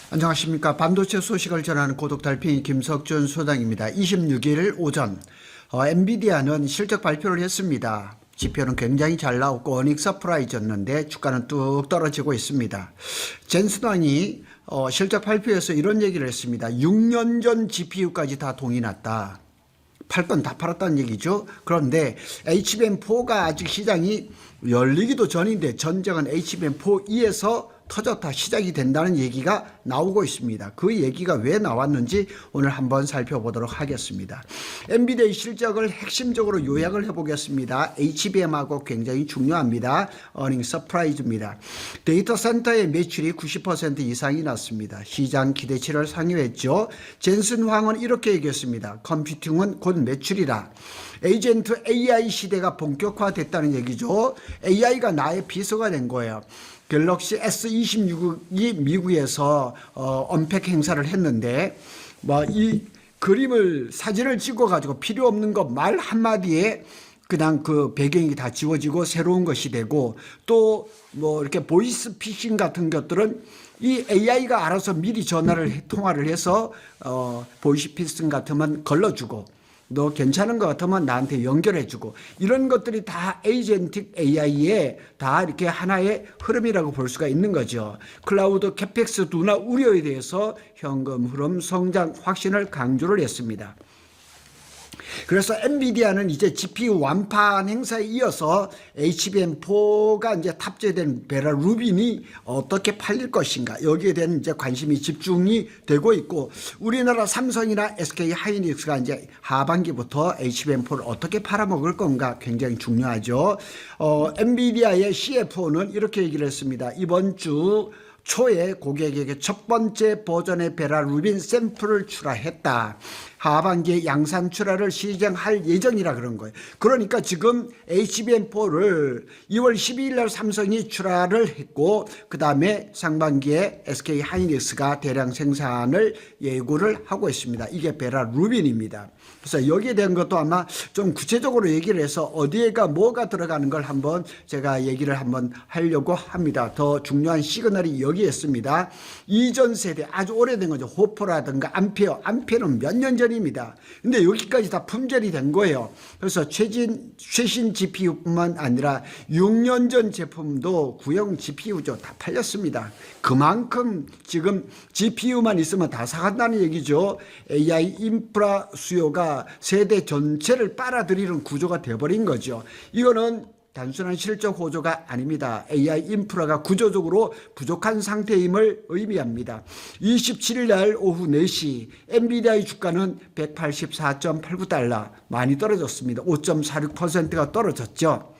안녕하십니까. 반도체 소식을 전하는 고독달팽이 김석준 소장입니다. 26일 오전 엔비디아는 실적 발표를 했습니다. 지표는 굉장히 잘 나왔고 어닝 서프라이즈였는데 주가는 뚝 떨어지고 있습니다. 젠슨왕이 실적 발표에서 이런 얘기를 했습니다. 6년 전 GPU까지 다 동이 났다. 팔 건 다 팔았다는 얘기죠. 그런데 HBM4가 아직 시장이 열리기도 전인데 전쟁은 HBM4E에서 터졌다 시작이 된다는 얘기가 나오고 있습니다. 그 얘기가 왜 나왔는지 오늘 한번 살펴보도록 하겠습니다. 엔비디아의 실적을 핵심적으로 요약을 해보겠습니다. HBM하고 굉장히 중요합니다. 어닝 서프라이즈입니다. 데이터 센터의 매출이 90% 이상이 났습니다. 시장 기대치를 상회했죠. 젠슨 황은 이렇게 얘기했습니다. 컴퓨팅은 곧 매출이다. 에이전트 AI 시대가 본격화됐다는 얘기죠. AI가 나의 비서가 된 거예요. 갤럭시 S26이 미국에서 언팩 행사를 했는데 이 그림을 사진을 찍어 가지고 필요 없는 거 말 한마디에 그냥 그 배경이 다 지워지고 새로운 것이 되고 또 이렇게 보이스 피싱 같은 것들은 이 AI가 알아서 미리 통화를 해서 보이스 피싱 같으면 걸러주고 너 괜찮은 것 같으면 나한테 연결해주고 이런 것들이 다 에이전틱 AI의 다 이렇게 하나의 흐름이라고 볼 수가 있는 거죠. 클라우드 캐펙스 둔화 우려에 대해서 현금 흐름 성장 확신을 강조를 했습니다. 그래서 엔비디아는 이제 GPU 완판 행사에 이어서 HBM4가 이제 탑재된 베라 루빈이 어떻게 팔릴 것인가 여기에 대한 이제 관심이 집중이 되고 있고 우리나라 삼성이나 SK 하이닉스가 이제 하반기부터 HBM4를 어떻게 팔아먹을 건가 굉장히 중요하죠. 엔비디아의 CFO는 이렇게 얘기를 했습니다. 이번 주 초에 고객에게 첫 번째 버전의 베라 루빈 샘플을 출하했다. 하반기에 양산 출하를 시행할 예정이라 그런 거예요. 그러니까 지금 HBM4를 2월 12일 날 삼성이 출하를 했고 그 다음에 상반기에 SK 하이닉스가 대량 생산을 예고를 하고 있습니다. 이게 베라 루빈입니다. 그래서 여기에 대한 것도 아마 좀 구체적으로 얘기를 해서 어디에가 뭐가 들어가는 걸 한번 제가 얘기를 한번 하려고 합니다. 더 중요한 시그널이 여기에 있습니다. 이전 세대 아주 오래된 거죠. 호퍼라든가 암페어는 몇 년 전입니다. 근데 여기까지 다 품절이 된 거예요. 그래서 최신 GPU뿐만 아니라 6년 전 제품도 구형 GPU죠. 다 팔렸습니다. 그만큼 지금 GPU만 있으면 다 사간다는 얘기죠. AI 인프라 수요가 세대 전체를 빨아들이는 구조가 되어버린 거죠. 이거는 단순한 실적 호조가 아닙니다. AI 인프라가 구조적으로 부족한 상태임을 의미합니다. 27일 날 오후 4시 엔비디아의 주가는 184.89달러 많이 떨어졌습니다. 5.46%가 떨어졌죠.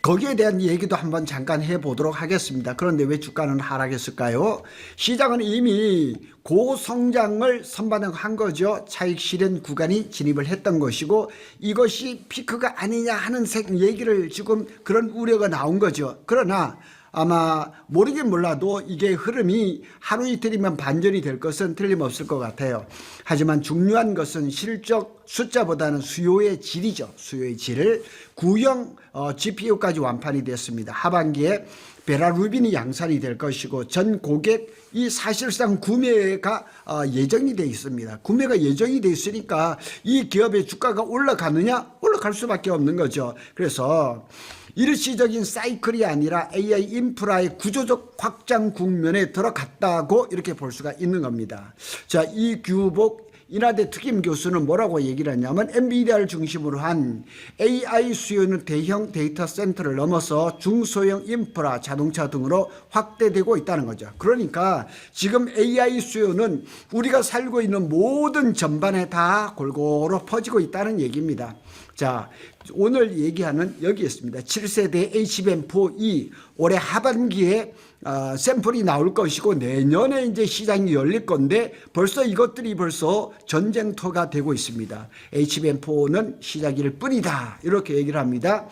거기에 대한 얘기도 한번 잠깐 해보도록 하겠습니다. 그런데 왜 주가는 하락했을까요? 시장은 이미 고성장을 선반영한 거죠. 차익 실현 구간이 진입을 했던 것이고 이것이 피크가 아니냐 하는 얘기를 지금 그런 우려가 나온 거죠. 그러나 아마 모르긴 몰라도 이게 흐름이 하루 이틀이면 반전이 될 것은 틀림없을 것 같아요. 하지만 중요한 것은 실적 숫자보다는 수요의 질이죠. 수요의 질을 구형 GPU까지 완판이 됐습니다. 하반기에 베라 루빈이 양산이 될 것이고 전 고객이 사실상 구매가 예정이 되어 있습니다. 구매가 예정이 되어 있으니까 이 기업의 주가가 올라가느냐? 올라갈 수밖에 없는 거죠. 그래서 일시적인 사이클이 아니라 AI 인프라의 구조적 확장 국면에 들어갔다고 이렇게 볼 수가 있는 겁니다. 자, 이규복 인하대 특임 교수는 뭐라고 얘기를 했냐면 엔비디아를 중심으로 한 AI 수요는 대형 데이터 센터를 넘어서 중소형 인프라, 자동차 등으로 확대되고 있다는 거죠. 그러니까 지금 AI 수요는 우리가 살고 있는 모든 전반에 다 골고루 퍼지고 있다는 얘기입니다. 자, 오늘 얘기하는 여기 있습니다. 7세대 HBM4E 올해 하반기에 샘플이 나올 것이고 내년에 이제 시장이 열릴 건데 벌써 이것들이 전쟁터가 되고 있습니다. HBM4는 시작일 뿐이다. 이렇게 얘기를 합니다.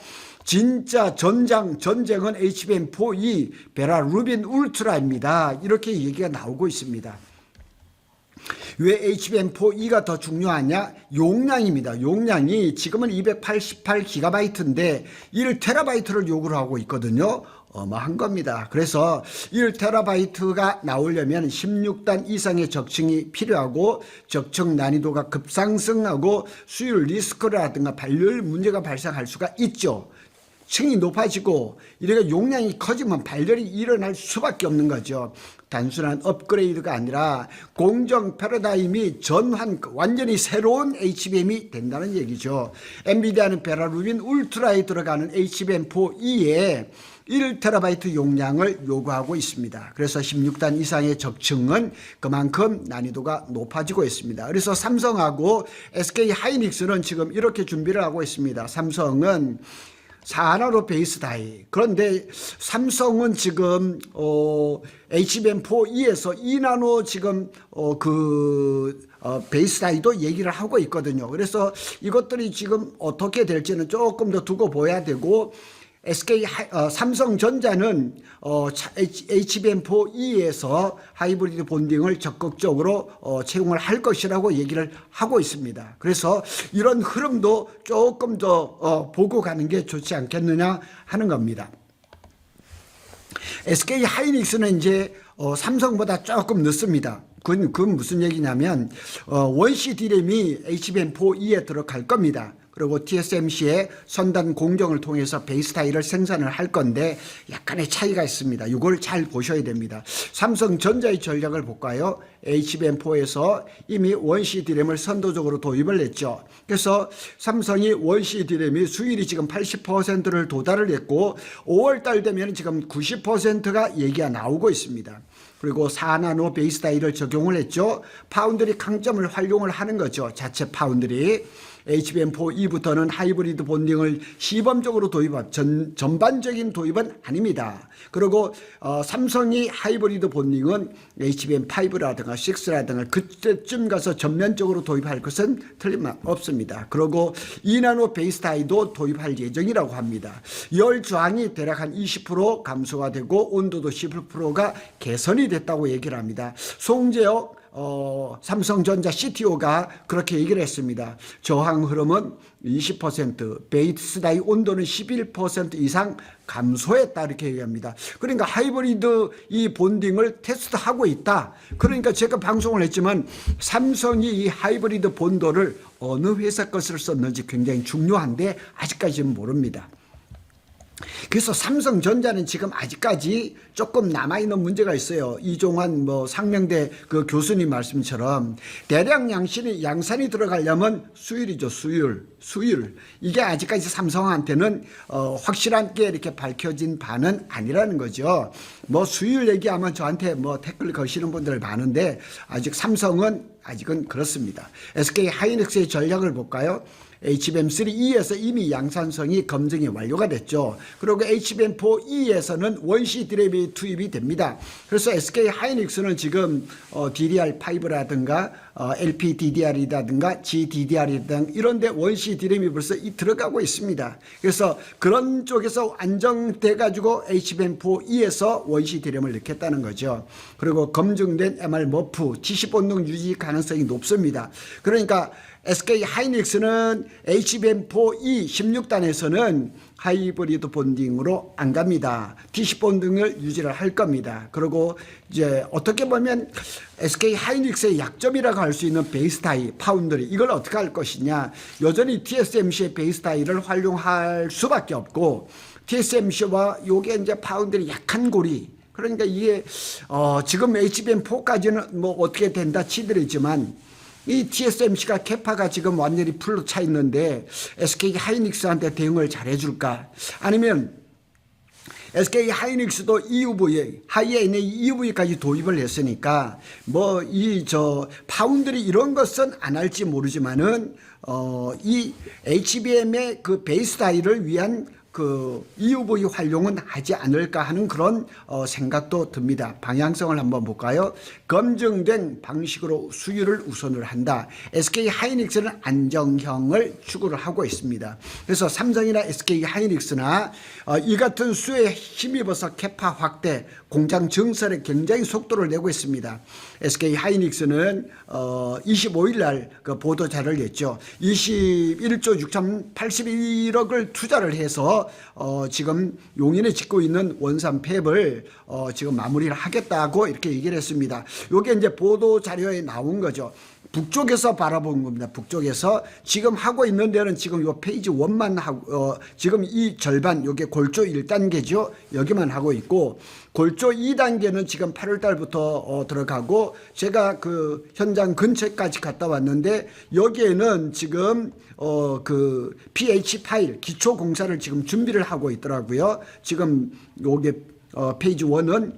진짜 전쟁은 HBM4E 베라 루빈 울트라입니다. 이렇게 얘기가 나오고 있습니다. 왜 HBM4E가 더 중요하냐? 용량입니다. 용량이 지금은 288GB인데 1TB를 요구를 하고 있거든요. 어마한 겁니다. 그래서 1TB가 나오려면 16단 이상의 적층이 필요하고 적층 난이도가 급상승하고 수율 리스크라든가 발열 문제가 발생할 수가 있죠. 층이 높아지고 이래가 용량이 커지면 발열이 일어날 수밖에 없는 거죠. 단순한 업그레이드가 아니라 공정 패러다임이 전환, 완전히 새로운 HBM이 된다는 얘기죠. 엔비디아는 베라루빈 울트라에 들어가는 HBM4E에 1TB 용량을 요구하고 있습니다. 그래서 16단 이상의 적층은 그만큼 난이도가 높아지고 있습니다. 그래서 삼성하고 SK 하이닉스는 지금 이렇게 준비를 하고 있습니다. 삼성은 4나노 베이스 다이. 그런데 삼성은 지금 HBM4E에서 2나노 지금 베이스 다이도 얘기를 하고 있거든요. 그래서 이것들이 지금 어떻게 될지는 조금 더 두고 봐야 되고, 삼성전자는 HBM4E에서 하이브리드 본딩을 적극적으로 채용을 할 것이라고 얘기를 하고 있습니다. 그래서 이런 흐름도 조금 더 보고 가는 게 좋지 않겠느냐 하는 겁니다. SK 하이닉스는 이제 삼성보다 조금 늦습니다. 그건 무슨 얘기냐면 원시 D램이 HBM4E에 들어갈 겁니다. 그리고 TSMC의 선단 공정을 통해서 베이스 타일을 생산을 할 건데 약간의 차이가 있습니다. 이걸 잘 보셔야 됩니다. 삼성전자의 전략을 볼까요? HBM4에서 이미 원시 D램을 선도적으로 도입을 했죠. 그래서 삼성이 원시 D램이 수율이 지금 80%를 도달을 했고 5월 달 되면 지금 90%가 얘기가 나오고 있습니다. 그리고 4나노 베이스 타일을 적용을 했죠. 파운드리 강점을 활용을 하는 거죠. 자체 파운드리. HBM4E부터는 하이브리드 본딩을 시범적으로 도입한 전반적인 도입은 아닙니다. 그리고 삼성이 하이브리드 본딩은 HBM5라든가 6라든가 그때쯤 가서 전면적으로 도입할 것은 틀림없습니다. 그리고 2나노 베이스 타이도 도입할 예정이라고 합니다. 열 저항이 대략 한 20% 감소가 되고 온도도 10%가 개선이 됐다고 얘기를 합니다. 송재혁 삼성전자 CTO가 그렇게 얘기를 했습니다. 저항 흐름은 20%, 베이스 다이 온도는 11% 이상 감소했다 이렇게 얘기합니다. 그러니까 하이브리드 이 본딩을 테스트하고 있다. 그러니까 제가 방송을 했지만 삼성이 이 하이브리드 본도를 어느 회사 것을 썼는지 굉장히 중요한데 아직까지는 모릅니다. 그래서 삼성전자는 지금 아직까지 조금 남아있는 문제가 있어요. 이종환 상명대 그 교수님 말씀처럼 대량 양산이 들어가려면 수율이죠. 수율. 이게 아직까지 삼성한테는 확실하게 이렇게 밝혀진 바는 아니라는 거죠. 수율 얘기하면 저한테 댓글 거시는 분들 많은데 아직 삼성은 아직은 그렇습니다. SK 하이닉스의 전략을 볼까요? HBM3E에서 이미 양산성이 검증이 완료가 됐죠. 그리고 HBM4E에서는 원시 D램이 투입이 됩니다. 그래서 SK 하이닉스는 지금 DDR5라든가 LPDDR이라든가 GDDR이라든가 이런 데 원시 D램이 벌써 들어가고 있습니다. 그래서 그런 쪽에서 안정돼 가지고 HBM4E에서 원시 D램을 넣겠다는 거죠. 그리고 검증된 MR-MOF TC 본능 유지 가능성이 높습니다. 그러니까 SK 하이닉스는 HBM4E 16단에서는 하이브리드 본딩으로 안 갑니다. DC 본딩을 유지를 할 겁니다. 그리고 이제 어떻게 보면 SK 하이닉스의 약점이라고 할 수 있는 베이스 타이, 파운드리 이걸 어떻게 할 것이냐. 여전히 TSMC의 베이스 타이를 활용할 수밖에 없고 TSMC와 요게 이제 파운드리 약한 고리. 그러니까 이게 지금 HBM4까지는 어떻게 된다 치더라지만 이 TSMC가 캐파가 지금 완전히 풀로 차 있는데 SK 하이닉스한테 대응을 잘해줄까? 아니면 SK 하이닉스도 EUV, 하이엔의 EUV까지 도입을 했으니까 파운드리 이런 것은 안 할지 모르지만은 이 HBM의 그 베이스 다이를 위한 그 EUV 활용은 하지 않을까 하는 그런 생각도 듭니다. 방향성을 한번 볼까요? 검증된 방식으로 수율을 우선을 한다. SK 하이닉스는 안정형을 추구를 하고 있습니다. 그래서 삼성이나 SK 하이닉스나 이 같은 수에 힘입어서 캐파 확대, 공장 증설에 굉장히 속도를 내고 있습니다. SK 하이닉스는 25일 날 그 보도자를 냈죠. 21조 6,081억을 투자를 해서 해서 지금 용인에 짓고 있는 원산 팹을 지금 마무리를 하겠다고 이렇게 얘기를 했습니다. 이게 이제 보도 자료에 나온 거죠. 북쪽에서 바라본 겁니다. 북쪽에서 지금 하고 있는 데는 지금 요 페이지 1만 하고 지금 이 절반 요게 골조 1단계죠. 여기만 하고 있고 골조 2단계는 지금 8월 달부터 들어가고 제가 그 현장 근처까지 갔다 왔는데 여기에는 지금 그 PH 파일 기초 공사를 지금 준비를 하고 있더라고요. 지금 요게 페이지 1은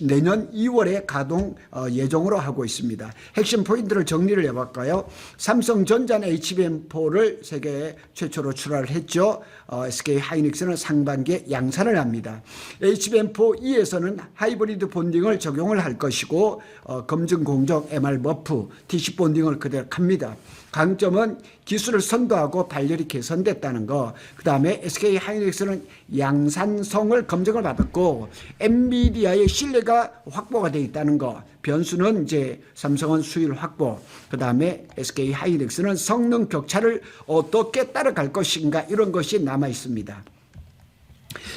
내년 2월에 가동 예정으로 하고 있습니다. 핵심 포인트를 정리를 해볼까요? 삼성전자는 HBM4를 세계 최초로 출하를 했죠. SK 하이닉스는 상반기에 양산을 합니다. HBM4E에서는 하이브리드 본딩을 적용을 할 것이고 검증 공정, MR 버프, TC 본딩을 그대로 합니다. 강점은 기술을 선도하고 발열이 개선됐다는 거. 그 다음에 SK 하이닉스는 양산성을 검증을 받았고 엔비디아의 신뢰가 확보가 되어 있다는 거. 변수는 이제 삼성은 수율 확보. 그 다음에 SK 하이닉스는 성능 격차를 어떻게 따라갈 것인가 이런 것이 남아 있습니다.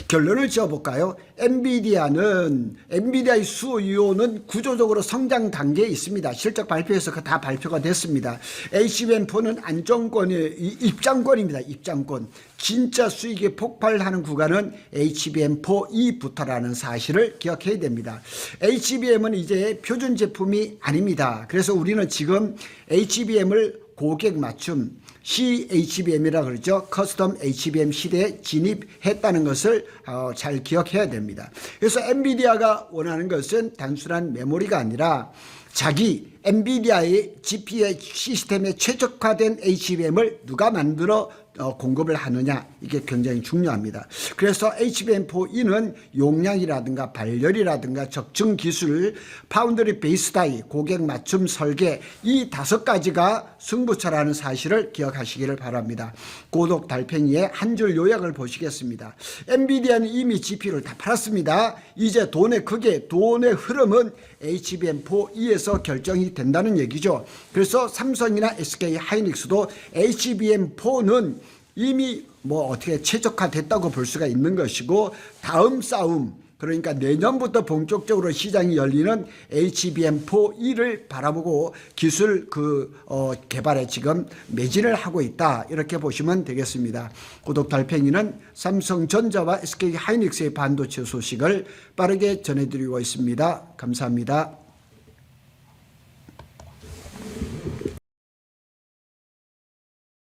결론을 지어볼까요? 엔비디아의 수요는 구조적으로 성장 단계에 있습니다. 실적 발표에서 다 발표가 됐습니다. HBM4는 안정권의 입장권입니다. 입장권. 진짜 수익이 폭발하는 구간은 HBM4E부터라는 사실을 기억해야 됩니다. HBM은 이제 표준 제품이 아닙니다. 그래서 우리는 지금 HBM을 고객 맞춤 CHBM이라 그러죠. 커스텀 HBM 시대에 진입했다는 것을 잘 기억해야 됩니다. 그래서 엔비디아가 원하는 것은 단순한 메모리가 아니라 자기 엔비디아의 GPU 시스템에 최적화된 HBM을 누가 만들어 공급을 하느냐 이게 굉장히 중요합니다. 그래서 HBM4E는 용량이라든가 발열이라든가 적층 기술, 파운드리 베이스 다이, 고객 맞춤 설계 이 5가지가 승부처라는 사실을 기억하시기를 바랍니다. 고독 달팽이의 한 줄 요약을 보시겠습니다. 엔비디아는 이미 GPU를 다 팔았습니다. 이제 돈의 크기, 돈의 흐름은 HBM4E에서 결정이 된다는 얘기죠. 그래서 삼성이나 SK 하이닉스도 HBM4는 이미 뭐 어떻게 최적화됐다고 볼 수가 있는 것이고 다음 싸움 그러니까 내년부터 본격적으로 시장이 열리는 HBM4E를 바라보고 기술 개발에 지금 매진을 하고 있다 이렇게 보시면 되겠습니다. 고독 달팽이는 삼성전자와 SK 하이닉스의 반도체 소식을 빠르게 전해드리고 있습니다. 감사합니다.